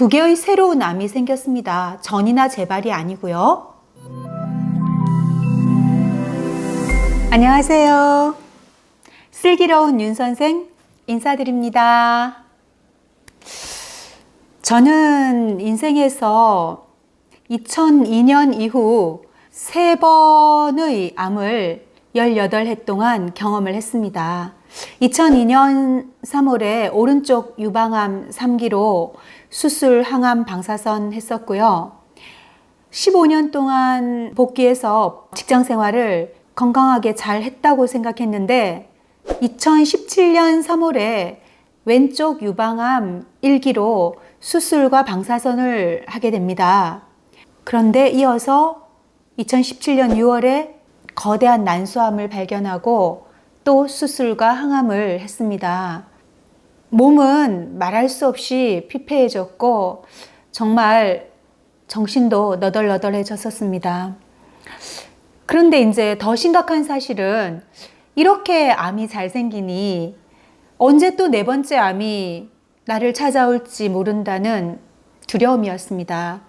두 개의 새로운 암이 생겼습니다. 전이나 재발이 아니고요. 안녕하세요. 슬기로운 윤 선생 인사드립니다. 저는 인생에서 2002년 이후 3번의 암을 18해 동안 경험을 했습니다. 2002년 3월에 오른쪽 유방암 3기로 수술 항암 방사선 했었고요. 15년 동안 복귀해서 직장 생활을 건강하게 잘 했다고 생각했는데 2017년 3월에 왼쪽 유방암 1기로 수술과 방사선을 하게 됩니다. 그런데 이어서 2017년 6월에 거대한 난소암을 발견하고 또 수술과 항암을 했습니다. 몸은 말할 수 없이 피폐해졌고 정말 정신도 너덜너덜해졌었습니다. 그런데 이제 더 심각한 사실은 이렇게 암이 잘 생기니 언제 또 4번째 암이 나를 찾아올지 모른다는 두려움이었습니다.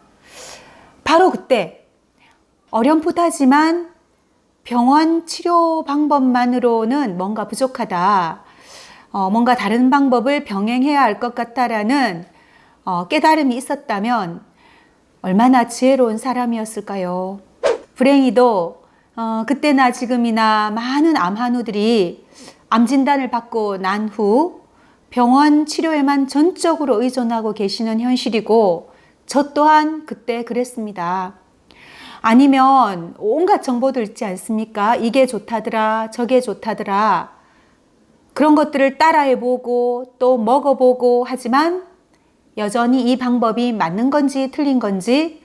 바로 그때 어렴풋하지만 병원 치료 방법만으로는 뭔가 부족하다. 뭔가 다른 방법을 병행해야 할 것 같다라는 깨달음이 있었다면 얼마나 지혜로운 사람이었을까요? 불행히도 그때나 지금이나 많은 암 환우들이 암 진단을 받고 난 후 병원 치료에만 전적으로 의존하고 계시는 현실이고 저 또한 그때 그랬습니다. 아니면 온갖 정보들 있지 않습니까? 이게 좋다더라, 저게 좋다더라. 그런 것들을 따라해보고 또 먹어보고 하지만 여전히 이 방법이 맞는 건지 틀린 건지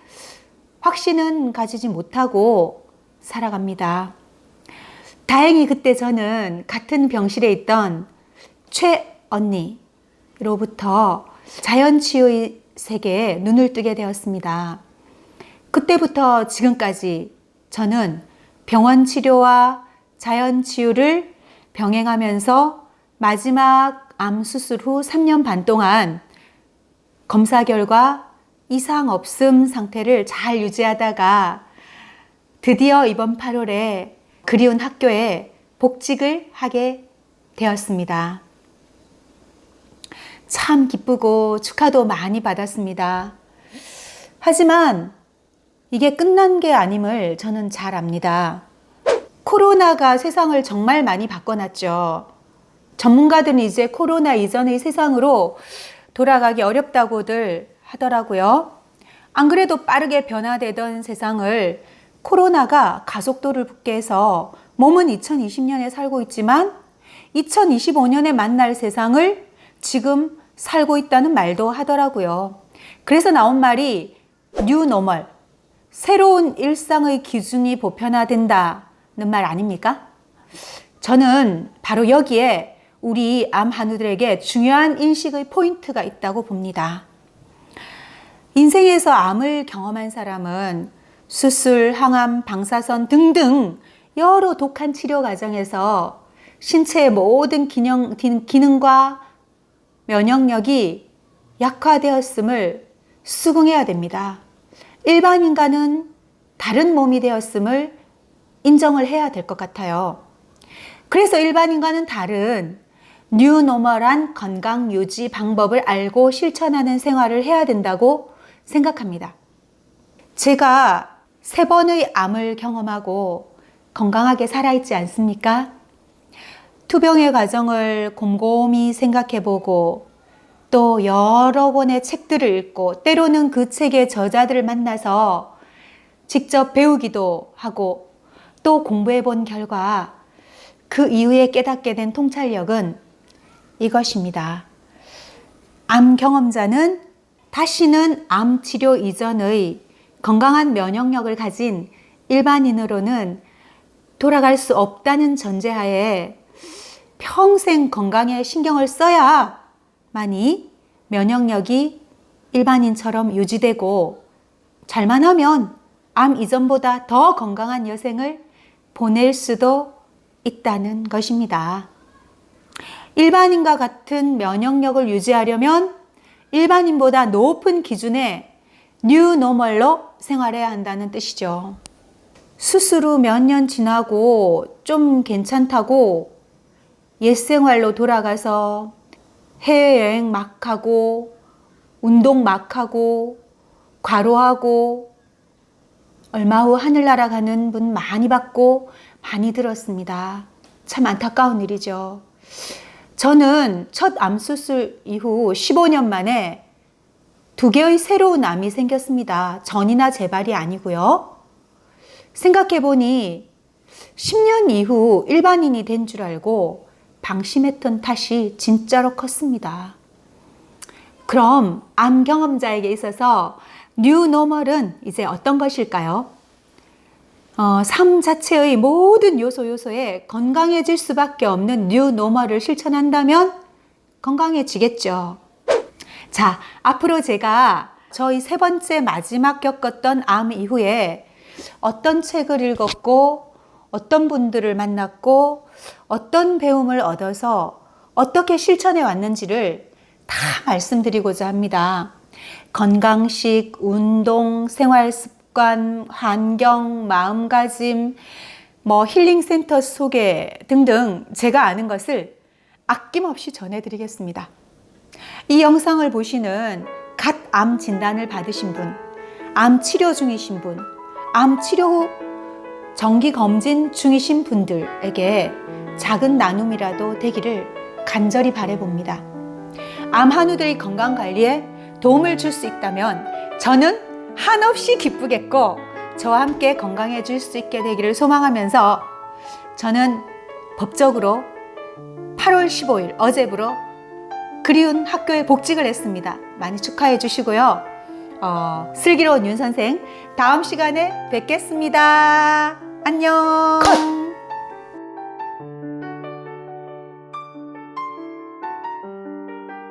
확신은 가지지 못하고 살아갑니다. 다행히 그때 저는 같은 병실에 있던 최 언니로부터 자연치유의 세계에 눈을 뜨게 되었습니다. 그때부터 지금까지 저는 병원 치료와 자연 치유를 병행하면서 마지막 암 수술 후 3년 반 동안 검사 결과 이상 없음 상태를 잘 유지하다가 드디어 이번 8월에 그리운 학교에 복직을 하게 되었습니다. 참 기쁘고 축하도 많이 받았습니다. 하지만 이게 끝난 게 아님을 저는 잘 압니다. 코로나가 세상을 정말 많이 바꿔놨죠. 전문가들은 이제 코로나 이전의 세상으로 돌아가기 어렵다고들 하더라고요. 안 그래도 빠르게 변화되던 세상을 코로나가 가속도를 붙게 해서 몸은 2020년에 살고 있지만 2025년에 만날 세상을 지금 살고 있다는 말도 하더라고요. 그래서 나온 말이 뉴 노멀, 새로운 일상의 기준이 보편화된다는 말 아닙니까? 저는 바로 여기에 우리 암 환우들에게 중요한 인식의 포인트가 있다고 봅니다. 인생에서 암을 경험한 사람은 수술, 항암, 방사선 등등 여러 독한 치료 과정에서 신체의 모든 기능과 면역력이 약화되었음을 수긍해야 됩니다. 일반 인간은 다른 몸이 되었음을 인정을 해야 될 것 같아요. 그래서 일반 인간은 다른 뉴노멀한 건강 유지 방법을 알고 실천하는 생활을 해야 된다고 생각합니다. 제가 3번의 암을 경험하고 건강하게 살아있지 않습니까? 투병의 과정을 곰곰이 생각해보고 또 여러 권의 책들을 읽고 때로는 그 책의 저자들을 만나서 직접 배우기도 하고 또 공부해 본 결과 그 이후에 깨닫게 된 통찰력은 이것입니다. 암 경험자는 다시는 암 치료 이전의 건강한 면역력을 가진 일반인으로는 돌아갈 수 없다는 전제하에 평생 건강에 신경을 써야만이 면역력이 일반인처럼 유지되고 잘만 하면 암 이전보다 더 건강한 여생을 보낼 수도 있다는 것입니다. 일반인과 같은 면역력을 유지하려면 일반인보다 높은 기준의 뉴노멀로 생활해야 한다는 뜻이죠. 수술 후 몇 년 지나고 좀 괜찮다고 옛 생활로 돌아가서 해외여행 막 하고 운동 막 하고 과로하고 얼마 후 하늘 날아가는 분 많이 봤고 많이 들었습니다. 참 안타까운 일이죠. 저는 첫 암 수술 이후 15년 만에 2개의 새로운 암이 생겼습니다. 전이나 재발이 아니고요. 생각해보니 10년 이후 일반인이 된 줄 알고 방심했던 탓이 진짜로 컸습니다. 그럼 암 경험자에게 있어서 뉴노멀은 이제 어떤 것일까요? 삶 자체의 모든 요소에 건강해질 수밖에 없는 뉴노멀을 실천한다면 건강해지겠죠. 자, 앞으로 제가 저희 3번째 마지막 겪었던 암 이후에 어떤 책을 읽었고 어떤 분들을 만났고 어떤 배움을 얻어서 어떻게 실천해 왔는지를 다 말씀드리고자 합니다. 건강식, 운동, 생활습관, 환경, 마음가짐, 힐링센터 소개 등등 제가 아는 것을 아낌없이 전해드리겠습니다. 이 영상을 보시는 갓 암 진단을 받으신 분, 암 치료 중이신 분, 암 치료 후 정기 검진 중이신 분들에게 작은 나눔이라도 되기를 간절히 바라봅니다. 암 한우들의 건강 관리에 도움을 줄 수 있다면 저는 한없이 기쁘겠고 저와 함께 건강해질 수 있게 되기를 소망하면서 저는 법적으로 8월 15일 어제부로 그리운 학교에 복직을 했습니다. 많이 축하해 주시고요. 슬기로운 윤 선생 다음 시간에 뵙겠습니다. 안녕. 컷!